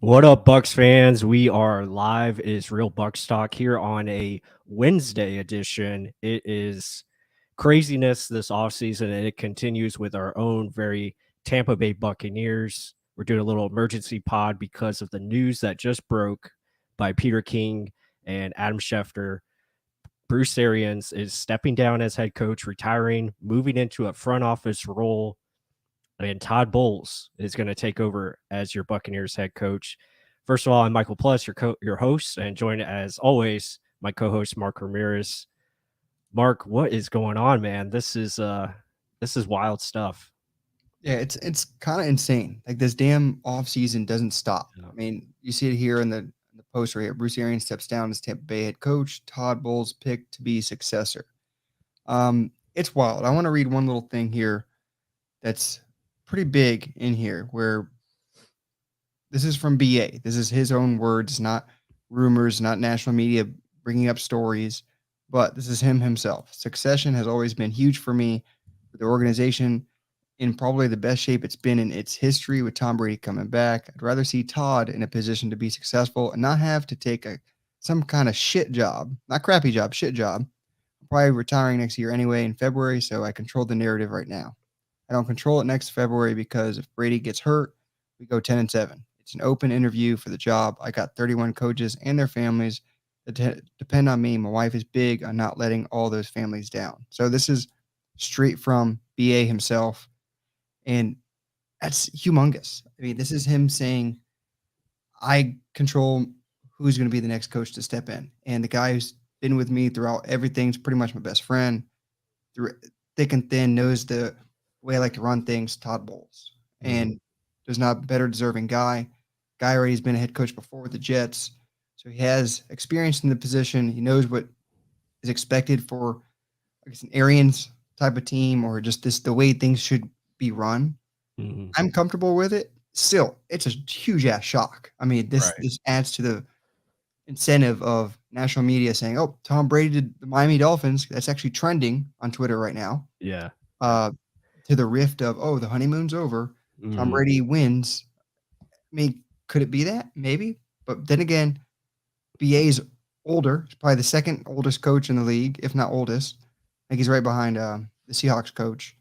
What up, Bucks fans? We are live. It is Real Bucks Talk here on a Wednesday edition. It is craziness this offseason, and it continues with our own very Tampa Bay Buccaneers. We're doing a little emergency pod because of the news that just broke by Peter King and Adam Schefter. Bruce Arians is stepping down as head coach, retiring, moving into a front office role, and Todd Bowles is going to take over as your Buccaneers head coach. First of all, I'm Michael Plus, your host, and joined as always my co-host Mark Ramirez. Mark, what is going on, man? This is wild stuff. Yeah, it's kind of insane. Like this damn off season doesn't stop. Yeah. I mean, you see it here in the post right here. Bruce Arians steps down as Tampa Bay head coach. Todd Bowles picked to be successor. It's wild. I want to read one little thing here that's pretty big in here. Where this is from BA. This is his own words, not rumors, not national media bringing up stories, but this is him himself. Succession has always been huge for me. The organization in probably the best shape it's been in its history with Tom Brady coming back. I'd rather see Todd in a position to be successful and not have to take some kind of shit job, not crappy job, shit job. I'm probably retiring next year anyway in February, so I control the narrative right now. I don't control it next February because if Brady gets hurt, we go 10-7. It's an open interview for the job. I got 31 coaches and their families that depend on me. My wife is big on not letting all those families down. So this is straight from BA himself. And that's humongous. I mean, this is him saying, I control who's going to be the next coach to step in. And the guy who's been with me throughout everything's pretty much my best friend, through thick and thin, knows the way I like to run things, Todd Bowles. And there's not a better deserving guy. Guy already has been a head coach before with the Jets. So he has experience in the position. He knows what is expected for, I guess, an Arians type of team or just the way things should be run. Mm-hmm. I'm comfortable with it. Still, it's a huge ass shock. I mean, this adds to the incentive of national media saying, "Oh, Tom Brady did the Miami Dolphins." That's actually trending on Twitter right now. Yeah. Uh, to the rift of, "Oh, the honeymoon's over. Tom Mm-hmm. Brady wins." I mean, could it be that? Maybe. But then again, BA's older. He's probably the second oldest coach in the league, if not oldest. I think he's right behind the Seahawks coach.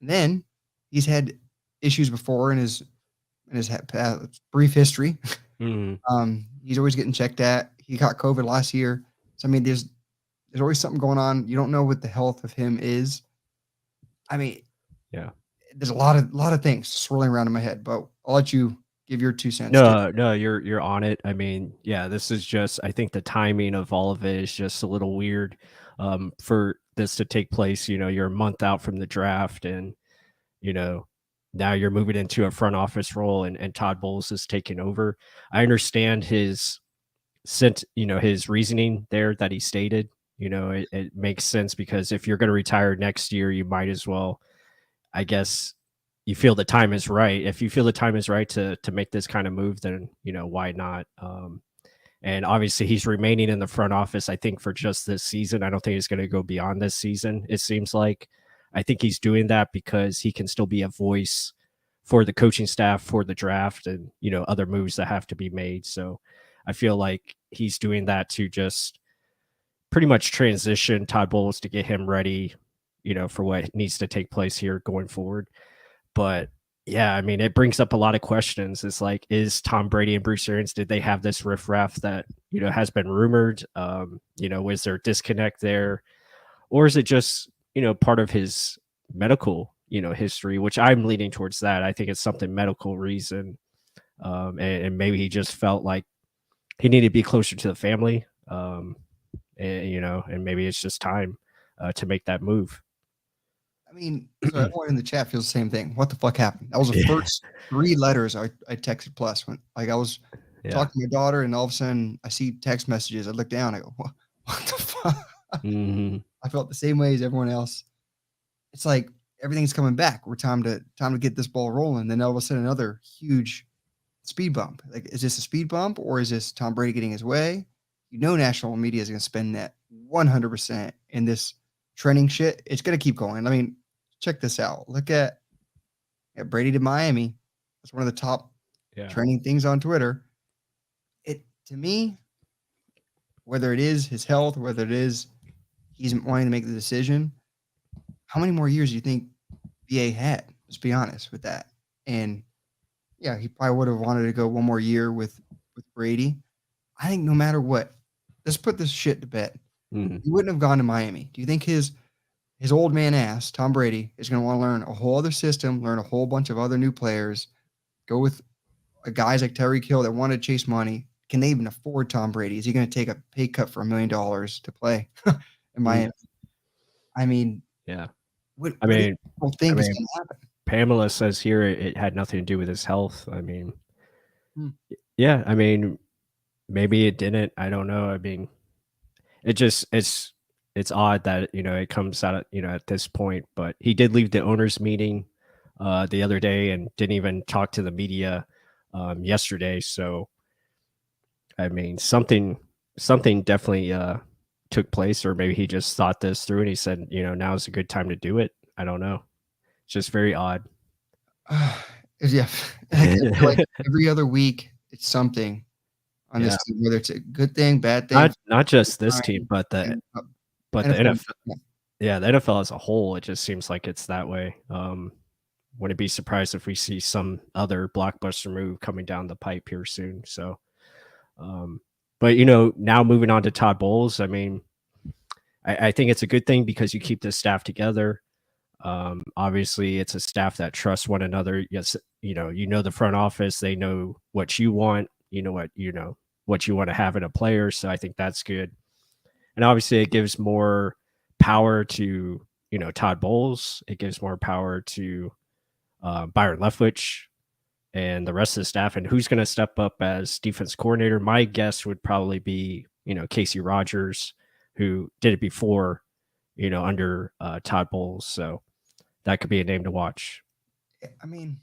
And then he's had issues before in his brief history. Mm-hmm. He's always getting checked at. He got COVID last year, so I mean, there's always something going on. You don't know what the health of him is. I mean, Yeah. there's a lot of things swirling around in my head, but I'll let you give your 2 cents too. No, you're on it. I mean, yeah, this is just I think the timing of all of it is just a little weird. For this to take place, you're a month out from the draft, and you know, now you're moving into a front office role, and Todd Bowles is taking over. I understand his reasoning there that he stated. It makes sense because if you're going to retire next year, you might as well, I guess, you feel the time is right. If you feel the time is right to make this kind of move, then why not? And obviously, he's remaining in the front office. I think for just this season. I don't think he's going to go beyond this season. It seems like. I think he's doing that because he can still be a voice for the coaching staff for the draft and other moves that have to be made. So I feel like he's doing that to just pretty much transition Todd Bowles to get him ready, for what needs to take place here going forward. But yeah, I mean, it brings up a lot of questions. It's like, is Tom Brady and Bruce Arians, did they have this riffraff that, has been rumored? Was there a disconnect there? Or is it just, part of his medical, history, which I'm leaning towards that. I think it's something medical reason. And maybe he just felt like he needed to be closer to the family. And maybe it's just time to make that move. I mean, so everyone in the chat feels the same thing. What the fuck happened? That was the Yeah. first 3 letters I texted Plus when I was Yeah. talking to my daughter, and all of a sudden I see text messages. I look down, I go, what the fuck? Mm-hmm. I felt the same way as everyone else. It's like everything's coming back. We're time to get this ball rolling. Then all of a sudden another huge speed bump. Like, is this a speed bump or is this Tom Brady getting his way? National media is going to spend that 100% in this trending shit. It's going to keep going. I mean, check this out. Look at Brady to Miami. That's one of the top Yeah. trending things on Twitter. It to me, whether it is his health, whether it is he's wanting to make the decision, how many more years do you think BA had? Let's be honest with that. And yeah, he probably would have wanted to go one more year with Brady. I think no matter what, let's put this shit to bed. Mhm. He wouldn't have gone to Miami. Do you think his old man ass, Tom Brady, is going to want to learn a whole other system, learn a whole bunch of other new players, go with guys like Tyreek Hill that want to chase money? Can they even afford Tom Brady? Is he going to take a pay cut for $1 million to play in Mhm. Miami? I mean, Yeah. what I do mean people I think is mean, going to happen? Pamela says here it had nothing to do with his health. I mean, Hmm. yeah, I mean, maybe it didn't. I don't know. I mean, it just it's odd that, it comes out, at this point, but he did leave the owners meeting the other day and didn't even talk to the media yesterday. So, I mean, something definitely took place, or maybe he just thought this through and he said, now's a good time to do it. I don't know. It's just very odd. Yeah, like, I feel like every other week it's something on this Yeah. team, whether it's a good thing, bad thing, Not just this team, fine, but the and, but the NFL. NFL. Yeah, the NFL as a whole, it just seems like it's that way. Wouldn't be surprised if we see some other blockbuster move coming down the pipe here soon. So, um, but now moving on to Todd Bowles, I mean, I think it's a good thing because you keep the staff together. Obviously, it's a staff that trusts one another. Yes, the front office, they know what you want. What you want to have in a player. So I think that's good. And obviously, it gives more power to Todd Bowles. It gives more power to Byron Leftwich and the rest of the staff. And who's going to step up as defense coordinator? My guess would probably be Casey Rogers, who did it before, under Todd Bowles. So that could be a name to watch. I mean,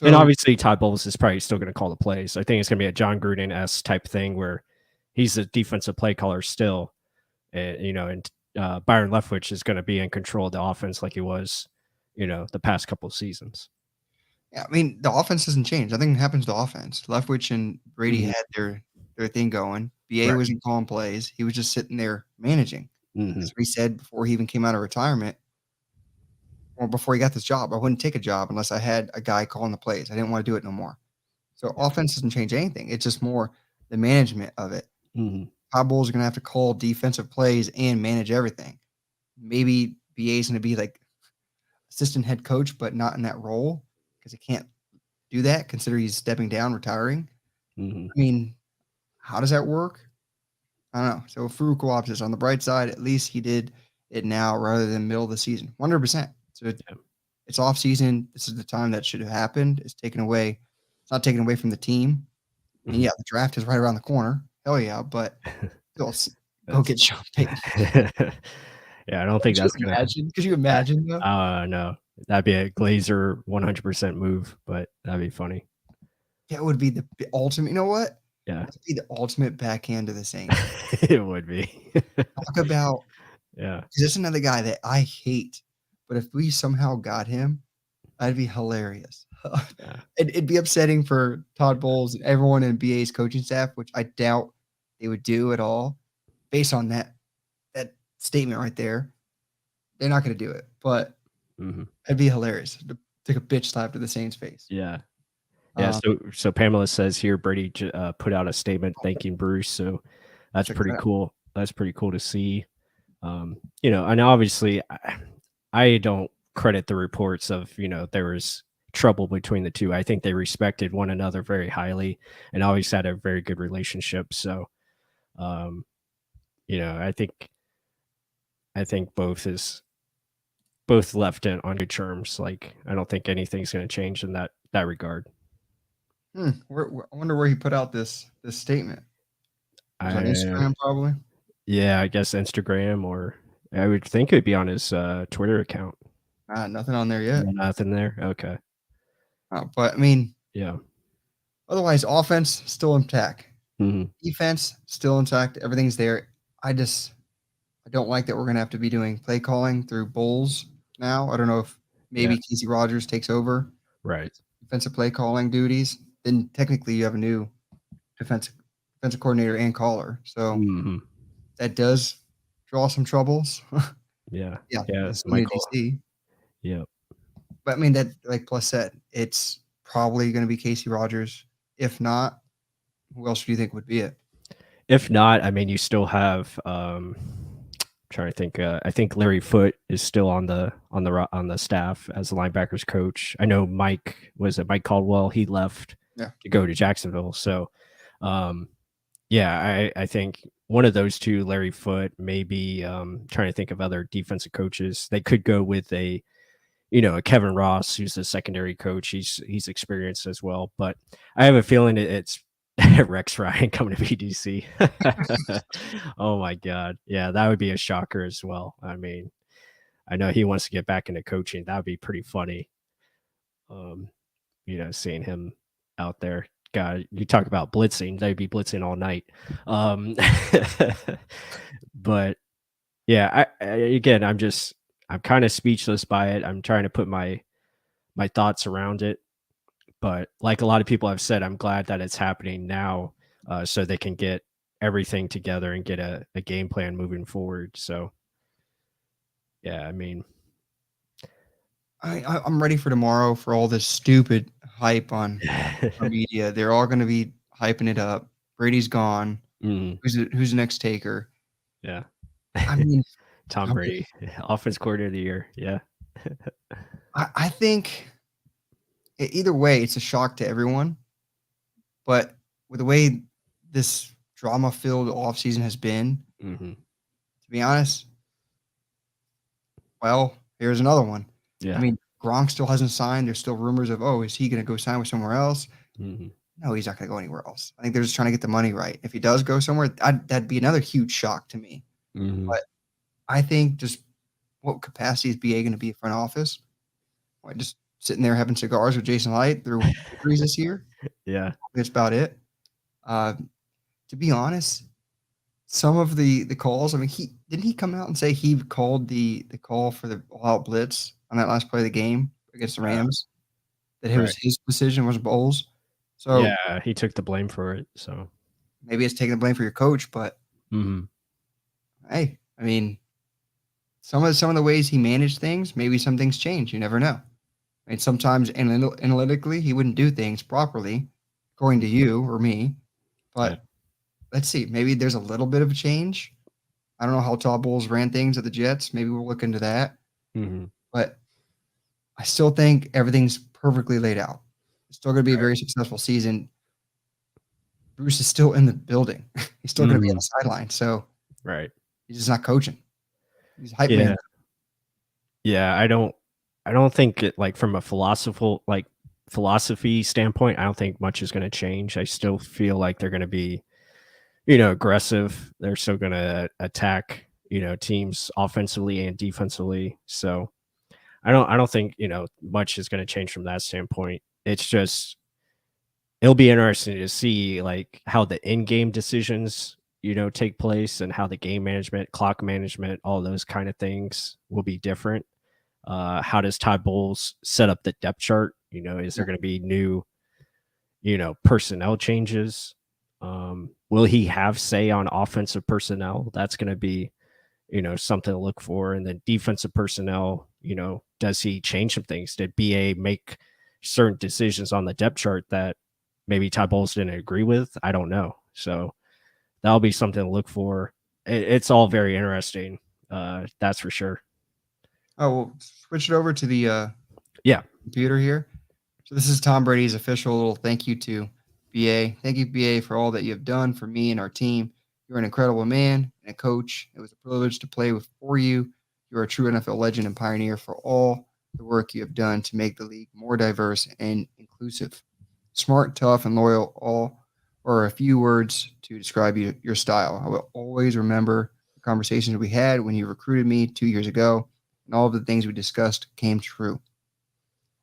And so obviously, Todd Bowles is probably still going to call the plays. I think it's going to be a John Gruden-esque type thing where he's a defensive play caller still, and Byron Leftwich is going to be in control of the offense like he was, the past couple of seasons. yeah, I mean, the offense doesn't change. Nothing happens to offense. Leftwich and Brady Mhm. had their thing going. BA Right. wasn't calling plays. He was just sitting there managing. Mhm. That's what he said before he even came out of retirement or before he got this job. I wouldn't take a job unless I had a guy calling the plays. I didn't want to do it no more. So Yeah. offense doesn't change anything. It's just more the management of it. Mhm. Todd Bowles are going to have to call defensive plays and manage everything. Maybe BA is going to be like assistant head coach, but not in that role because he can't do that. Consider he's stepping down, retiring. Mhm. I mean, how does that work? I don't know. So Farouk options on the bright side, at least he did it now rather than middle of the season. 100%. So Yeah. it's off season. This is the time that should have happened. It's taken away. It's not taken away from the team. And Mhm. yeah, the draft is right around the corner. Hell yeah, but still, go That's get Sean Payton. Yeah, I don't think Could you that's gonna imagine? Could you imagine though? no. That'd be a Glazer 100% move, but that'd be funny. That would be the ultimate. You know what? Yeah. That'd be the ultimate backhand to the Saints. It would be. Talk about Yeah. 'cause that's another guy that I hate, but if we somehow got him, that'd be hilarious. Yeah. It'd be upsetting for Todd Bowles and everyone in BA's coaching staff, which I doubt they would do at all based on that statement right there. They're not gonna do it, but Mhm. it'd be hilarious to take a bitch slap to the Saints face. Yeah. Yeah, Um, so Pamela says here Brady put out a statement thanking Bruce, so that's check that pretty out. cool. That's pretty cool to see. And obviously, I don't credit the reports of there was trouble between the two. I think they respected one another very highly and always had a very good relationship. So, um, I think both left it on good terms. Like I don't think anything's going to change in that regard. I wonder where he put out this statement. It was on I Instagram probably. Yeah, I guess Instagram, or I would think it'd be on his Twitter account. Nothing on there yet. Nothing there. Okay. But I mean, Yeah. otherwise, offense still intact. Hmm. Defense still intact. Everything's there. I don't like that we're gonna have to be doing play calling through Bulls now. I don't know if Yeah. maybe Casey Rogers takes over Right. defensive play calling duties. then technically you have a new defensive coordinator and caller. So Mhm. that does draw some troubles. Yeah. Yeah, Yeah, it's new Michael. DC. Yep. But I mean that like Plus said, it's probably gonna be Casey Rogers. If not, who else do you think would be it? If not, I mean, you still have, trying to think, I think Larry Foote is still on the staff as the linebackers coach. I know Mike Caldwell, he left Yeah. to go to Jacksonville. So, um, yeah, I think one of those 2, Larry Foote, maybe, trying to think of other defensive coaches. They could go with a Kevin Ross, who's the secondary coach. He's experienced as well, but I have a feeling it's Rex Ryan coming to BDC. Oh my god. Yeah, that would be a shocker as well. I mean, I know he wants to get back into coaching. That would be pretty funny. Um, seeing him out there. God, you talk about blitzing, they'd be blitzing all night. Um, but yeah, again, I'm kind of speechless by it. I'm trying to put my thoughts around it. But like a lot of people have said, I'm glad that it's happening now, so they can get everything together and get a game plan moving forward. So, yeah, I mean, I'm ready for tomorrow for all this stupid hype on our media. They're all gonna be hyping it up. Brady's gone. mm, Who's the next taker? yeah, I mean, Tom I'm Brady, offense coordinator of the year. Yeah, I think either way, it's a shock to everyone. But with the way this drama-filled offseason has been, hmm to be honest, well, here's another one. I yeah, mean, Gronk still hasn't signed. There's still rumors of, oh, is he going to go sign with somewhere else? hmm No, he's not going to go anywhere else. I think they're just trying to get the money right. If he does go somewhere, that'd be another huge shock to me. hmm But I think just what capacity is BA going to be front office? What, just sitting there having cigars with Jason Light through victories this year? yeah, That's about it. Uh, to be honest, some of the calls, I mean, he come out and say he called the call for the all-out blitz on that last play of the game against the uh, Rams, that it right, was his decision, was Bowles. So, yeah. He took the blame for it. So, maybe it's taking the blame for your coach, but, hmm hey, I mean, some of the ways he managed things, maybe some things change, you never know. I mean, sometimes analytically, he wouldn't do things properly, according to you or me, yeah, but let's see, maybe there's a little bit of a change. I don't know how Todd Bowles ran things at the Jets, maybe we'll look into that, hmm but I still think everything's perfectly laid out. It's still gonna be a right, very successful season. Bruce is still in the building. He's still gonna be on hmm the sideline, so right, he's just not coaching. He's a hype man. yeah. Yeah, I don't think it like from a philosophy standpoint, I don't think much is gonna change. I still feel like they're gonna be, aggressive. They're still gonna attack, teams offensively and defensively. So I don't think, much is gonna change from that standpoint. It's just it'll be interesting to see like how the in-game decisions, take place and how the game management, clock management, all those kind of things will be different. How does Todd Bowles set up the depth chart? Is Yeah. there going to be new, personnel changes? Will he have say on offensive personnel? That's going to be, something to look for. And then defensive personnel, does he change some things? Did BA make certain decisions on the depth chart that maybe Todd Bowles didn't agree with? I don't know. So that'll be something to look for. It's all very interesting. That's for sure. Oh, we'll switch it over to the, Yeah. computer here. So this is Tom Brady's official little thank you to BA. Thank you, BA, for all that you have done for me and our team. You're an incredible man and a coach. It was a privilege to play for you. You're a true NFL legend and pioneer for all the work you have done to make the league more diverse and inclusive. Smart, tough, and loyal, all are a few words to describe your style. I will always remember the conversations we had when you recruited me 2 years ago, and all of the things we discussed came true.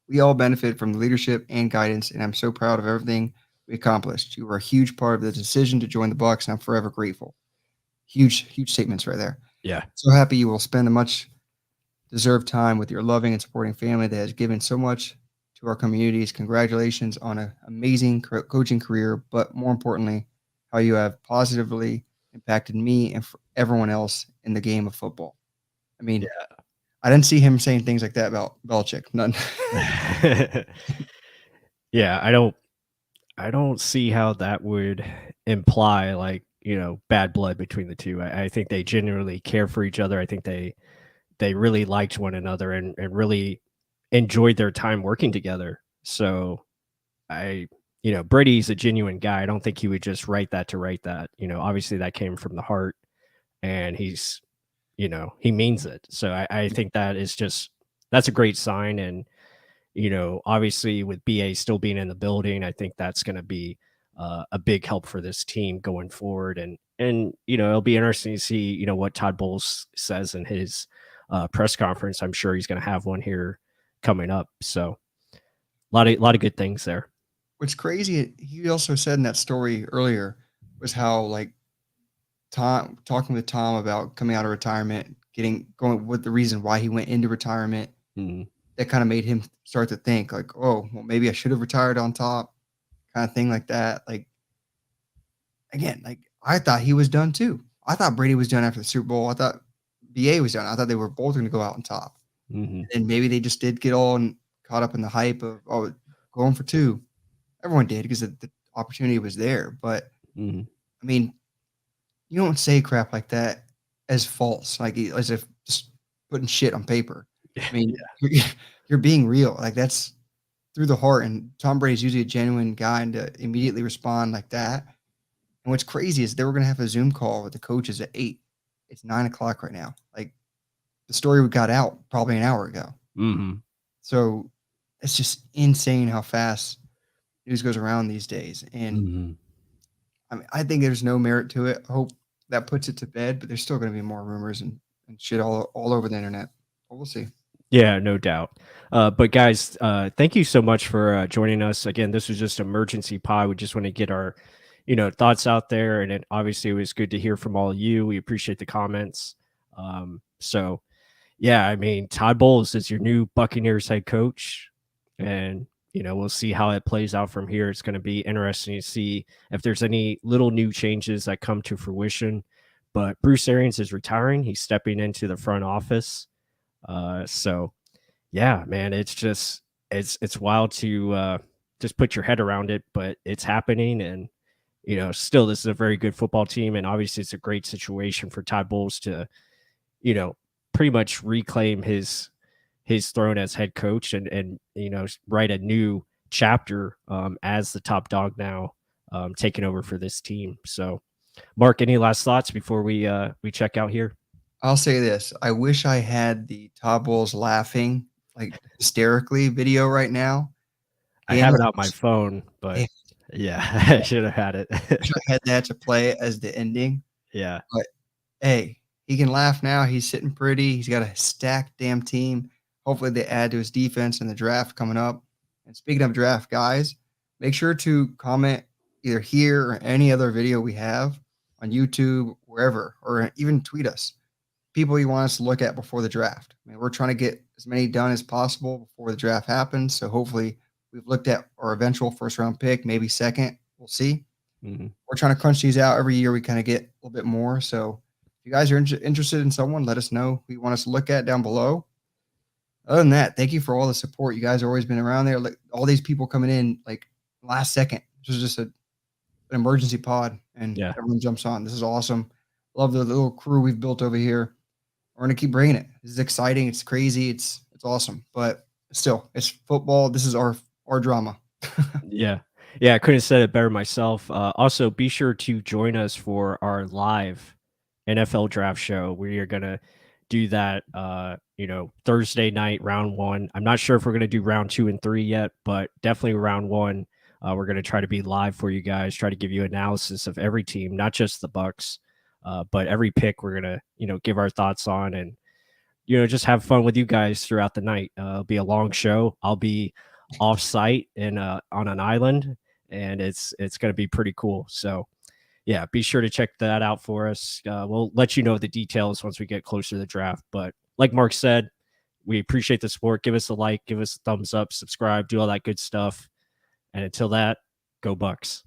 We all benefit from the leadership and guidance, and I'm so proud of everything we accomplished. You were a huge part of the decision to join the Bucs, and I'm forever grateful. Huge statements right there. Yeah. So happy you will spend a much deserved time with your loving and supporting family that has given so much to our communities. Congratulations on an amazing coaching career, but more importantly, how you have positively impacted me and for everyone else in the game of football. I mean, I didn't see him saying things like that about Belichick. None. Yeah. Yeah, I don't see how that would imply like, bad blood between the two. I think they genuinely care for each other. I think they really liked one another and really enjoyed their time working together. So I Brady's a genuine guy. I don't think he would just write that to write that. Obviously that came from the heart and he means it. So I think that's a great sign. And obviously with BA still being in the building, I think that's going to be a big help for this team going forward. And it'll be interesting to see what Todd Bowles says in his press conference. I'm sure he's going to have one here coming up. So a lot of good things there. What's crazy, he also said in that story earlier was how like Tom talking with Tom about coming out of retirement, going with the reason why he went into retirement. Mhm. That kind of made him start to think like, oh, well, maybe I should have retired on top, kind of thing like that. Like again, like I thought he was done too. I thought Brady was done after the Super Bowl. I thought BA was done. I thought they were both going to go out on top. Mhm. And maybe they just did get all caught up in the hype of going for two. Everyone did because the opportunity was there. But Mhm. I mean, you don't say crap like that as false, like as if just putting shit on paper. I mean, Yeah. you're being real. Like that's through the heart. And Tom Brady's usually a genuine guy, and to immediately respond like that. And what's crazy is they were gonna have a Zoom call with the coaches at 8. It's 9 o'clock right now. Like the story got out probably an hour ago. Mhm. So it's just insane how fast news goes around these days. And Mhm. I mean, I think there's no merit to it. I hope that puts it to bed, but there's still going to be more rumors and shit all over the internet. But we'll see. Yeah, no doubt. But guys, thank you so much for joining us. Again, this was just emergency pod. We just want to get our, thoughts out there, and it obviously it was good to hear from all of you. We appreciate the comments. So yeah, I mean, Todd Bowles is your new Buccaneers head coach, and we'll see how it plays out from here. It's going to be interesting to see if there's any little new changes that come to fruition. But Bruce Arians is retiring. He's stepping into the front office. So yeah, man, it's wild to just put your head around it, but it's happening, and still this is a very good football team, and obviously it's a great situation for Todd Bowles to you know pretty much reclaim his throne as head coach and write a new chapter as the top dog now, taking over for this team. So, Mark, any last thoughts before we check out here? I'll say this. I wish I had the Todd Bowles laughing like hysterically video right now. I Damn have it. it on my phone, Damn, but yeah, I should have had it. I wish I had that to play as the ending. Yeah. But hey, he can laugh now. He's sitting pretty. He's got a stacked damn team. Hopefully, they add to his defense in the draft coming up. And speaking of draft, guys, make sure to comment either here or any other video we have on YouTube, wherever, or even tweet us people you want us to look at before the draft. I mean, we're trying to get as many done as possible before the draft happens. So hopefully, we've looked at our eventual first round pick, maybe second. We'll see. Mhm. We're trying to crunch these out every year. We kind of get a little bit more. So if you guys are interested in someone, let us know who you want us to look at down below. Other than that, thank you for all the support. You guys have always been around there. Like all these people coming in like last second. This was just an emergency pod, and Yeah. everyone jumps on. This is awesome. Love the little crew we've built over here. We're gonna keep bringing it. This is exciting. It's crazy. It's awesome. But still, it's football. This is our drama. Yeah. Yeah, I couldn't have said it better myself. Also, be sure to join us for our live NFL draft show. We are gonna do that Thursday night, round one. I'm not sure if we're gonna do round two and three yet, but definitely round one. We're gonna try to be live for you guys, try to give you analysis of every team, not just the Bucks, but every pick we're gonna, give our thoughts on and just have fun with you guys throughout the night. It'll be a long show. I'll be off site and on an island, and it's going to be pretty cool. So yeah, be sure to check that out for us. We'll let you know the details once we get closer to the draft. But like Mark said, We appreciate the support. Give us a like, give us a thumbs up, subscribe, do all that good stuff. And until that, go Bucs.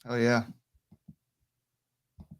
Oh yeah.